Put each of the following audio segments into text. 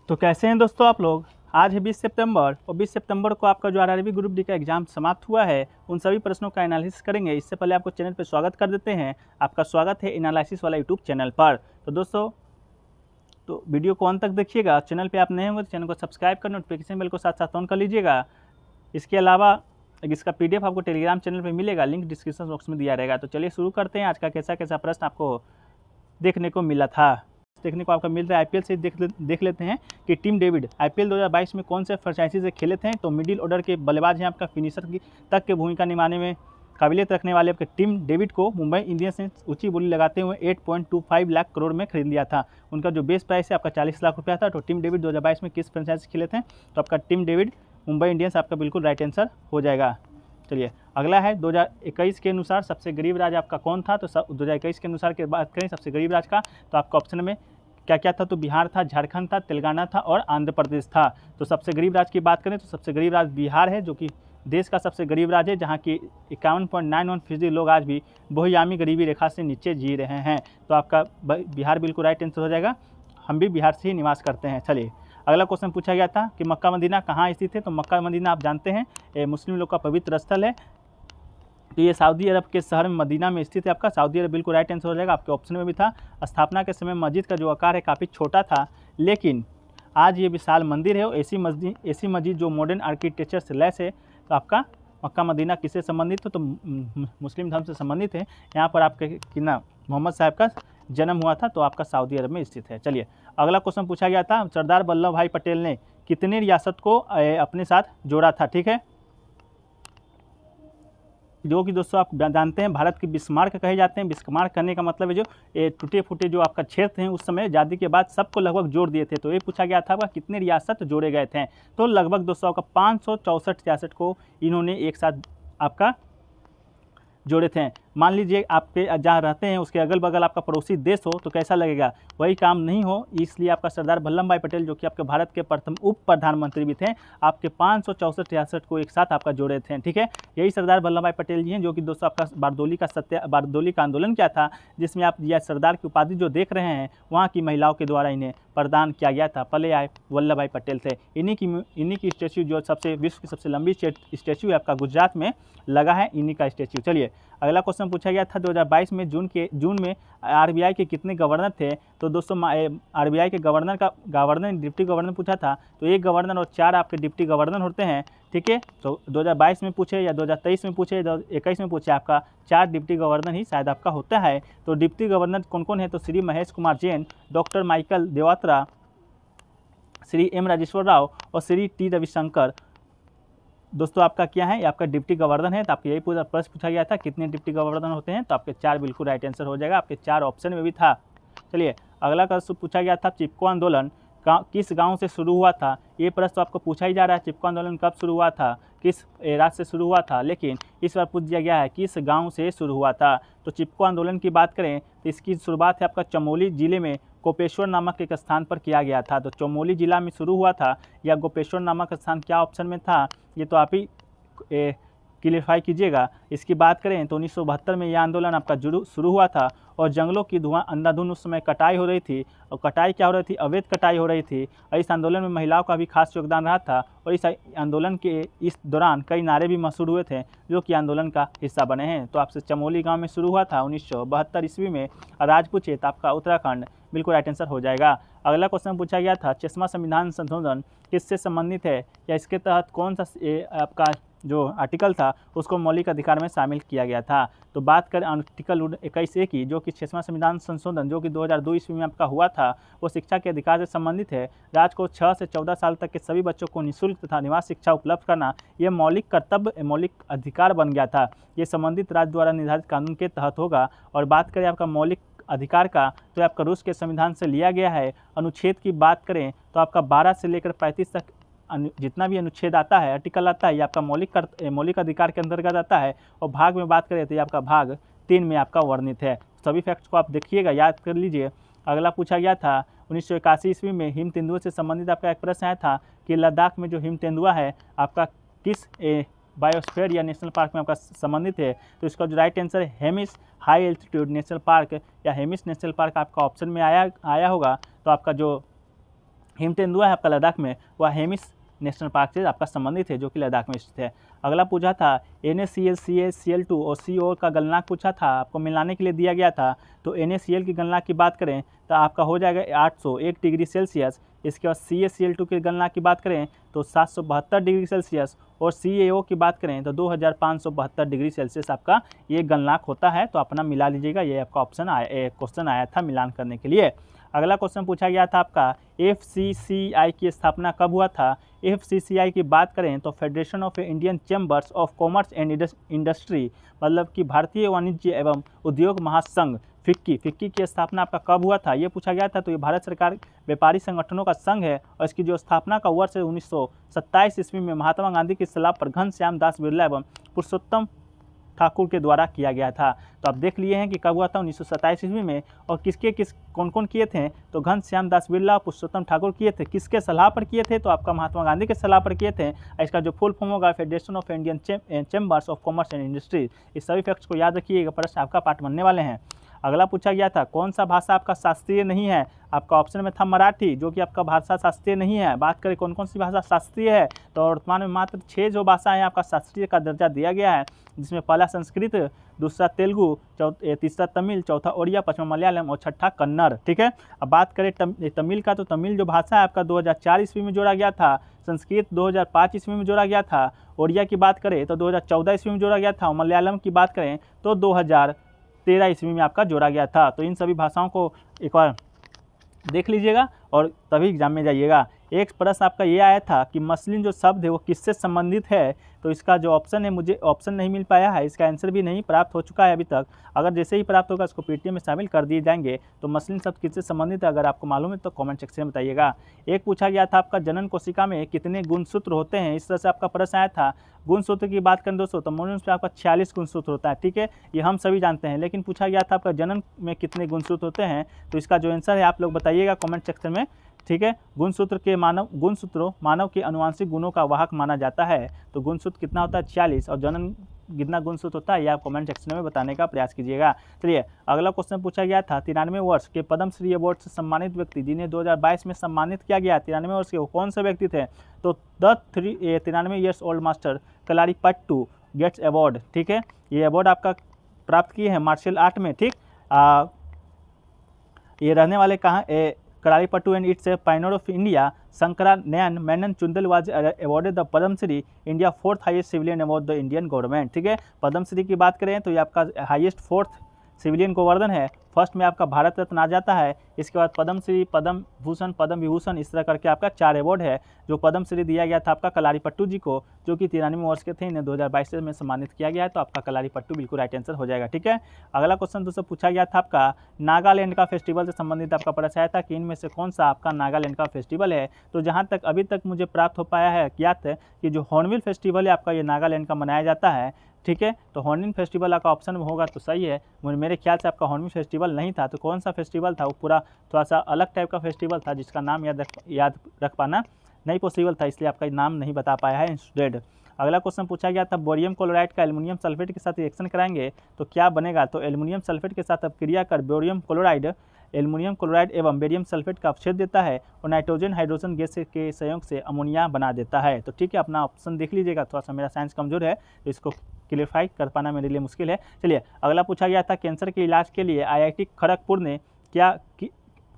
तो कैसे हैं दोस्तों आप लोग। आज है 20 सितंबर और 20 सितंबर को आपका जो आरआरबी ग्रुप डी का एग्जाम समाप्त हुआ है, उन सभी प्रश्नों का एनालिसिस करेंगे। इससे पहले आपको चैनल पर स्वागत कर देते हैं। आपका स्वागत है एनालिसिस वाला यूट्यूब चैनल पर। तो दोस्तों वीडियो को अंत तक देखिएगा। चैनल पे आप नए होंगे तो चैनल को सब्सक्राइब कर नोटिफिकेशन बेल को साथ साथ ऑन कर लीजिएगा। इसके अलावा इसका पीडीएफ आपको टेलीग्राम चैनल पर मिलेगा, लिंक डिस्क्रिप्शन बॉक्स में दिया रहेगा। तो चलिए शुरू करते हैं। आज का कैसा कैसा प्रश्न आपको देखने को मिला था, देखने को आपका मिल रहा है। आईपीएल से देख लेते हैं कि टीम डेविड आईपीएल 2022 में कौन से फ्रेंचाइजी से खेले थे। तो मिडिल ऑर्डर के बल्लेबाज हैं आपका फिनिशर की तक के भूमिका निभाने में काबिलियत रखने वाले आपके टीम डेविड को मुंबई इंडियंस ने ऊंची बोली लगाते हुए 8.25 लाख करोड़ में खरीद लिया था। उनका जो बेस प्राइस है आपका 40 लाख रुपया था। तो टीम डेविड 2022 में किस फ्रेंचाइजी खेले थे? तो आपका टीम डेविड मुंबई इंडियंस आपका बिल्कुल राइट आंसर हो जाएगा। चलिए अगला है 2021 के अनुसार सबसे गरीब राज्य आपका कौन था? तो 2021 के अनुसार की बात करें सबसे गरीब राज्य का, तो आपका ऑप्शन में क्या क्या था? तो बिहार था, झारखंड था, तेलंगाना था और आंध्र प्रदेश था। तो सबसे गरीब राज्य की बात करें तो सबसे गरीब राज्य बिहार है, जो कि देश का सबसे गरीब राज्य है, जहाँ की 51.91% लोग आज भी बहुआयामी गरीबी रेखा से नीचे जी रहे हैं। तो आपका बिहार बिल्कुल राइट आंसर हो जाएगा। हम भी बिहार से ही निवास करते हैं। चलिए अगला क्वेश्चन पूछा गया था कि मक्का मदीना कहाँ स्थित है? तो मक्का मदीना आप जानते हैं मुस्लिम लोग का पवित्र स्थल है। तो ये सऊदी अरब के शहर में मदीना में स्थित है। आपका सऊदी अरब बिल्कुल राइट आंसर हो जाएगा। आपके ऑप्शन में भी था। स्थापना के समय मस्जिद का जो आकार है काफ़ी छोटा था, लेकिन आज ये विशाल मंदिर है। ऐसी मस्जिद जो मॉडर्न आर्किटेक्चर से लैस है। तो आपका मक्का मदीना किससे संबंधित है? तो मुस्लिम धर्म से संबंधित है। यहाँ पर आपके कितना मोहम्मद साहब का जन्म हुआ था। तो आपका सऊदी अरब में स्थित है। चलिए अगला क्वेश्चन पूछा गया था, सरदार वल्लभ भाई पटेल ने कितनी रियासत को अपने साथ जोड़ा था? ठीक है, जो कि दोस्तों आप जानते हैं भारत के बिस्मार्क कहे जाते हैं। बिस्मार्क करने का मतलब है जो टूटे फूटे जो आपका क्षेत्र हैं उस समय आज़ादी के बाद सबको लगभग जोड़ दिए थे। तो ये पूछा गया था कितने रियासत जोड़े गए थे? तो लगभग दोस्तों आपका 564 रियासत को इन्होंने एक साथ आपका जोड़े थे। मान लीजिए आपके जहाँ रहते हैं उसके अगल बगल आपका पड़ोसी देश हो तो कैसा लगेगा? वही काम नहीं हो, इसलिए आपका सरदार वल्लभ भाई पटेल, जो कि आपके भारत के प्रथम उप प्रधानमंत्री भी थे, आपके 564 रियासत को एक साथ आपका जोड़े थे। ठीक है, यही सरदार वल्लभ भाई पटेल जी हैं, जो कि दोस्तों आपका बारदोली का आंदोलन क्या था, जिसमें आप यह सरदार की उपाधि जो देख रहे हैं वहाँ की महिलाओं के द्वारा इन्हें प्रदान किया गया था। पहले आए वल्लभ भाई पटेल थे। इन्हीं की स्टैच्यू जो विश्व की सबसे लंबी स्टैच्यू है आपका गुजरात में लगा है, इन्हीं का स्टैच्यू। चलिए अगला क्वेश्चन पूछा गया था 2022 में जून में आरबीआई के कितने गवर्नर थे? तो दोस्तों आरबीआई के गवर्नर डिप्टी गवर्नर पूछा था। तो एक गवर्नर और 4 आपके डिप्टी गवर्नर होते हैं। ठीक है, तो 2022 में पूछे या 2023 में पूछे, 2021 में पूछे, आपका 4 डिप्टी गवर्नर ही शायद आपका होता है। तो डिप्टी गवर्नर कौन कौन है? तो Shri Mahesh Kumar Jain, doctor Michael Devatra, Shri M Rajeshwar Rao और श्री टी रविशंकर। दोस्तों आपका क्या है? ये आपका डिप्टी गवर्नर है। तो आपको यही पूरा प्रश्न पूछा गया था कितने डिप्टी गवर्नर होते हैं? तो आपके 4 बिल्कुल राइट आंसर हो जाएगा। आपके 4 ऑप्शन में भी था। चलिए अगला प्रश्न पूछा गया था, चिपको आंदोलन किस गांव से शुरू हुआ था? ये प्रश्न तो आपको पूछा ही जा रहा है, चिपको आंदोलन कब शुरू हुआ था, किस राज्य से शुरू हुआ था, लेकिन इस बार पूछ दिया गया है किस गांव से शुरू हुआ था। तो चिपको आंदोलन की बात करें तो इसकी शुरुआत है आपका चमोली जिले में गोपेश्वर नामक एक स्थान पर किया गया था। तो चमोली जिला में शुरू हुआ था या गोपेश्वर नामक स्थान क्या ऑप्शन में था? ये तो आप ही क्लियरफाई कीजिएगा। इसकी बात करें तो 1972 में यह आंदोलन आपका शुरू हुआ था और जंगलों की अंधाधुंध उस समय कटाई हो रही थी। और कटाई क्या हो रही थी? अवैध कटाई हो रही थी। और इस आंदोलन में महिलाओं का भी खास योगदान रहा था। और इस आंदोलन के इस दौरान कई नारे भी मशहूर हुए थे जो कि आंदोलन का हिस्सा बने हैं। तो आपसे चमोली गाँव में शुरू हुआ था 1972 ईस्वी में। और आज पूछे तो आपका उत्तराखंड बिल्कुल राइट आंसर हो जाएगा। अगला क्वेश्चन पूछा गया था, चश्मा संविधान संशोधन किससे संबंधित है या इसके तहत कौन सा आपका जो आर्टिकल था उसको मौलिक अधिकार में शामिल किया गया था? तो बात करें आर्टिकल 21A की, जो कि 6वां संविधान संशोधन जो कि 2002 ईस्वी में आपका हुआ था, वो शिक्षा के अधिकार से संबंधित है। राज्य को 6 से 14 साल तक के सभी बच्चों को निःशुल्क तथा निवास शिक्षा उपलब्ध करना यह मौलिक अधिकार बन गया था। ये संबंधित राज्य द्वारा निर्धारित कानून के तहत होगा। और बात करें आपका मौलिक अधिकार का, तो आपका रूस के संविधान से लिया गया है। अनुच्छेद की बात करें तो आपका 12 से लेकर 35 तक जितना भी अनुच्छेद आता है, आर्टिकल आता है, ये आपका मौलिक अधिकार के अंतर्गत आता है। और भाग में बात करें तो ये आपका भाग 3 में आपका वर्णित है। सभी फैक्ट्स को आप देखिएगा, याद कर लीजिए। अगला पूछा गया था 1981 ईस्वी में हिम तेंदुआ से संबंधित आपका एक प्रश्न आया था कि लद्दाख में जो हिम तेंदुआ है आपका किस बायोस्फीयर या नेशनल पार्क में आपका संबंधित है? तो इसका जो राइट आंसर है Hemis high altitude national park या हेमिस नेशनल पार्क आपका ऑप्शन में आया होगा। तो आपका जो हिम तेंदुआ है आपका लद्दाख में, वह हेमिस नेशनल पार्क से आपका संबंधित है, जो कि लद्दाख में स्थित है। अगला पूछा था NaCl, CaCl2 और CO का गलनांक पूछा था, आपको मिलाने के लिए दिया गया था। तो NaCl की गलनांक की बात करें तो आपका हो जाएगा 801 डिग्री सेल्सियस। इसके बाद CaCl2 की गलनांक की बात करें तो 772 डिग्री सेल्सियस, और CaO की बात करें तो 2572 डिग्री सेल्सियस आपका ये गलनांक होता है। तो अपना मिला लीजिएगा, ये आपका ऑप्शन क्वेश्चन आया था मिलान करने के लिए। अगला क्वेश्चन पूछा गया था आपका FCCI की स्थापना कब हुआ था। FCCI की बात करें तो federation of Indian chambers of commerce and industry, मतलब कि भारतीय वाणिज्य एवं उद्योग महासंघ फिक्की की स्थापना आपका कब हुआ था, ये पूछा गया था। तो ये भारत सरकार व्यापारी संगठनों का संघ है, और इसकी जो स्थापना का वर्ष है 1927 ईस्वी में महात्मा गांधी की सलाह पर घनश्याम दास बिरला एवं पुरुषोत्तम ठाकुर के द्वारा किया गया था। तो आप देख लिए हैं कि कब हुआ था 1927 ईस्वी में, और कौन कौन किए थे। तो घनश्याम दास बिरला, पुरुषोत्तम ठाकुर किए थे। किसके सलाह पर किए थे, तो आपका महात्मा गांधी के सलाह पर किए थे। इसका जो फुल फॉर्म होगा federation of Indian chambers of commerce and industry. इस सभी फैक्ट्स को याद रखिएगा, प्रश्न आपका पाठ बनने वाले हैं। अगला पूछा गया था कौन सा भाषा आपका शास्त्रीय नहीं है। आपका ऑप्शन में था मराठी, जो कि आपका भाषा शास्त्रीय नहीं है। बात करें कौन कौन सी भाषा शास्त्रीय है, तो वर्तमान में मात्र 6 जो भाषाएं आपका शास्त्रीय का दर्जा दिया गया है, जिसमें पहला संस्कृत, दूसरा तेलुगु, तीसरा तमिल, चौथा ओडिया, पांचवा मलयालम और छठा कन्नड़। ठीक है। अब बात करें तमिल का, तो तमिल जो भाषा है आपका 2004 ईस्वी में जोड़ा गया था। संस्कृत 2005 ईस्वी में जोड़ा गया था। ओडिया की बात करें तो 2014 ईस्वी में जोड़ा गया था। और मलयालम की बात करें तो 2013 ईस्वी में आपका जोड़ा गया था। तो इन सभी भाषाओं को एक बार देख लीजिएगा और तभी एग्जाम में जाइएगा। एक प्रश्न आपका ये आया था कि मसलिन जो शब्द है वो किससे संबंधित है। तो इसका जो ऑप्शन है, मुझे ऑप्शन नहीं मिल पाया है, इसका आंसर भी नहीं प्राप्त हो चुका है अभी तक। अगर जैसे ही प्राप्त होगा इसको पीटीएम में शामिल कर दिए जाएंगे। तो मसलिन शब्द किससे संबंधित है, अगर आपको मालूम है तो कमेंट सेक्शन में बताइएगा। एक पूछा गया था आपका जनन कोशिका में कितने गुणसूत्र होते हैं, इस तरह से आपका प्रश्न आया था। गुणसूत्र की बात करें दोस्तों तो मनुष्य में आपका 46 गुणसूत्र होता है। ठीक है, ये हम सभी जानते हैं, लेकिन पूछा गया था आपका जनन में कितने गुणसूत्र होते हैं। तो इसका जो आंसर है आप लोग बताइएगा कमेंट सेक्शन में। ठीक है, गुणसूत्रों मानव के अनुवांशिक गुणों का वाहक माना जाता है। तो गुणसूत्र कितना होता है 46, और जनन कितना गुणसूत्र होता है ये आप कमेंट सेक्शन में बताने का प्रयास कीजिएगा। चलिए अगला क्वेश्चन पूछा गया था 93 वर्ष के पद्मश्री अवार्ड से सम्मानित व्यक्ति जिन्हें 2022 में सम्मानित किया गया, 93 वर्ष के वो कौन से व्यक्ति थे। तो 93 years old master Kalaripayattu gets award. ठीक है, ये अवार्ड आपका प्राप्त किए हैं मार्शल आर्ट में। ठीक, ये रहने वाले कहाँ, Kalaripayattu and it's a pioneer of India Shankara Nayan Menon Chundal was awarded the Padma Shri India 4th highest civilian award the Indian government. ठीक है, पद्मश्री की बात करें तो ये आपका हाईएस्ट 4th सिविलियन गोवर्धन है। फर्स्ट में आपका भारत रत्न आ जाता है, इसके बाद पद्मश्री, पद्म भूषण, पद्म विभूषण, इस तरह करके आपका 4 अवार्ड है। जो पद्मश्री दिया गया था आपका कलारीपट्टू जी को, जो कि 93 वर्ष के थे, इन्हें 2022 में सम्मानित किया गया है। तो आपका कलारीपट्टू बिल्कुल राइट आंसर हो जाएगा। ठीक है, अगला क्वेश्चन दोस्तों पूछा गया था आपका नागालैंड का फेस्टिवल से संबंधित आपका प्रश्न आया था कि इनमें से कौन सा आपका नागालैंड का फेस्टिवल है। तो जहाँ तक अभी तक मुझे प्राप्त हो पाया है ज्ञात है कि जो हॉर्नबिल फेस्टिवल है आपका ये नागालैंड का मनाया जाता है। ठीक है, तो हॉर्नबिल फेस्टिवल आपका ऑप्शन में होगा तो सही है। मेरे ख्याल से आपका हॉर्नबिल फेस्टिवल नहीं था। तो कौन सा फेस्टिवल था, वो पूरा थोड़ा सा अलग टाइप का फेस्टिवल था जिसका नाम याद रख पाना नहीं पॉसिबल था, इसलिए आपका नाम नहीं बता पाया है स्टूडेंट। अगला क्वेश्चन पूछा गया था बोरियम क्लोराइड का एल्युमिनियम सल्फेट के साथ रिएक्शन कराएंगे तो क्या बनेगा। तो एल्युमिनियम सल्फेट के साथ अब क्रिया कर बोरियम क्लोराइड एल्युमिनियम क्लोराइड एवं बेरियम सल्फेट का अपच्छेद देता है और नाइट्रोजन हाइड्रोजन गैस के संयोग से अमोनिया बना देता है। तो ठीक है, अपना ऑप्शन देख लीजिएगा। थोड़ा सा मेरा साइंस कमजोर है तो इसको क्लियरफाई कर पाना मेरे लिए मुश्किल है। चलिए अगला पूछा गया था कैंसर के इलाज के लिए IIT खड़गपुर ने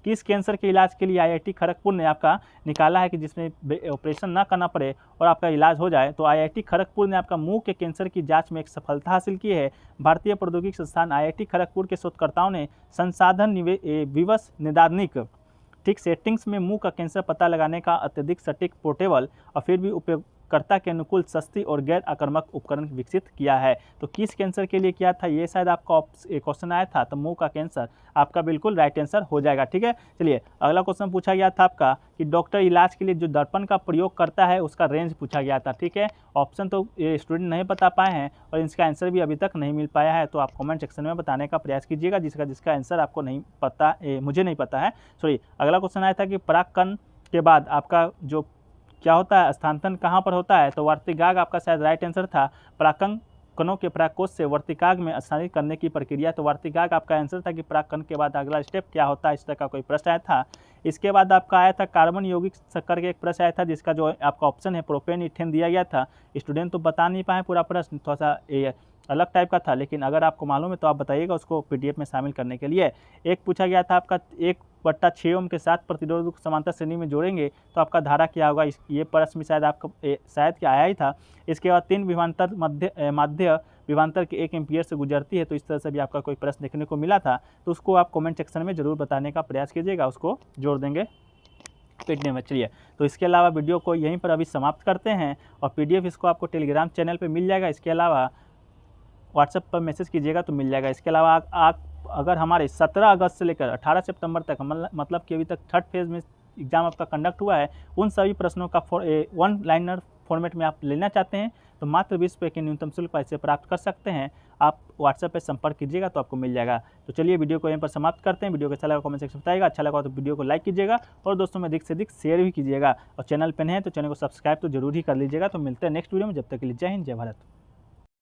किस कैंसर के इलाज के लिए IIT खड़गपुर ने आपका निकाला है कि जिसमें ऑपरेशन ना करना पड़े और आपका इलाज हो जाए। तो IIT खड़गपुर ने आपका मुंह के कैंसर की जांच में एक सफलता हासिल की है। भारतीय प्रौद्योगिकी संस्थान IIT खड़गपुर के शोधकर्ताओं ने संसाधन विवश निदानिक ठीक सेटिंग्स में मुंह का कैंसर पता लगाने का अत्यधिक सटीक, पोर्टेबल और फिर भी उपयोगकर्ता के अनुकूल, सस्ती और गैर आक्रामक उपकरण विकसित किया है। तो किस कैंसर के लिए किया था, ये शायद आपका क्वेश्चन आया था। तो मुंह का कैंसर आपका बिल्कुल राइट आंसर हो जाएगा। ठीक है, चलिए अगला क्वेश्चन पूछा गया था आपका कि डॉक्टर इलाज के लिए जो दर्पण का प्रयोग करता है उसका रेंज पूछा गया था। ठीक है, ऑप्शन तो ये स्टूडेंट नहीं बता पाए हैं और इसका आंसर भी अभी तक नहीं मिल पाया है। तो आप कमेंट सेक्शन में बताने का प्रयास कीजिएगा जिसका आंसर आपको नहीं पता, मुझे नहीं पता है। सॉरी, अगला क्वेश्चन आया था कि परागकण के बाद आपका जो क्या होता है, स्थानांतरण कहाँ पर होता है। तो वर्तिकाग आपका शायद राइट आंसर था। परागकण कणों के परागकोश से वर्तिकाग में स्थानांतरित करने की प्रक्रिया। तो वर्तिकाग आपका आंसर था कि परागकण के बाद अगला स्टेप क्या होता है, इस तरह का कोई प्रश्न आया था। इसके बाद आपका आया था कार्बन यौगिक शक्कर के एक प्रश्न आया था, जिसका जो आपका ऑप्शन है प्रोपेन इथेन दिया गया था। स्टूडेंट तो बता नहीं पाए पूरा प्रश्न, थोड़ा सा ये अलग टाइप का था, लेकिन अगर आपको मालूम है तो आप बताइएगा उसको पीडीएफ में शामिल करने के लिए। एक पूछा गया था आपका 1/6 ओम के साथ प्रतिरोध को समांतर श्रेणी में जोड़ेंगे तो आपका धारा क्या होगा। ये प्रश्न भी शायद आपका शायद क्या आया ही था। इसके बाद 3 विभवांतर माध्य विभवांतर के 1 एम्पीयर से गुजरती है, तो इस तरह से भी आपका कोई प्रश्न देखने को मिला था। तो उसको आप कमेंट सेक्शन में जरूर बताने का प्रयास कीजिएगा, उसको जोड़ देंगे पीडीएफ में। चलिए, तो इसके अलावा वीडियो को यहीं पर अभी समाप्त करते हैं, और पीडीएफ इसको आपको टेलीग्राम चैनल पर मिल जाएगा। इसके अलावा व्हाट्सएप पर मैसेज कीजिएगा तो मिल जाएगा। इसके अलावा आप अगर हमारे 17 अगस्त से लेकर 18 सितंबर तक मतलब कि अभी तक थर्ड फेज़ में एग्ज़ाम आपका कंडक्ट हुआ है, उन सभी प्रश्नों का वन लाइनर फॉर्मेट में आप लेना चाहते हैं तो मात्र 20 रुपये के न्यूनतम शुल्क पर इसे प्राप्त कर सकते हैं। आप व्हाट्सएप पे संपर्क कीजिएगा तो आपको मिल जाएगा। तो चलिए, वीडियो को यहीं पर समाप्त करते हैं। वीडियो को अच्छा लगा कमेंट सेक्शन में बताइएगा, अच्छा लगा तो वीडियो को लाइक कीजिएगा और दोस्तों में अधिक से अधिक शेयर भी कीजिएगा, और चैनल पर हैं तो चैनल को सब्सक्राइब तो जरूर ही कर लीजिएगा। तो मिलते हैं नेक्स्ट वीडियो में, जब तक के लिए जय हिंद जय भारत।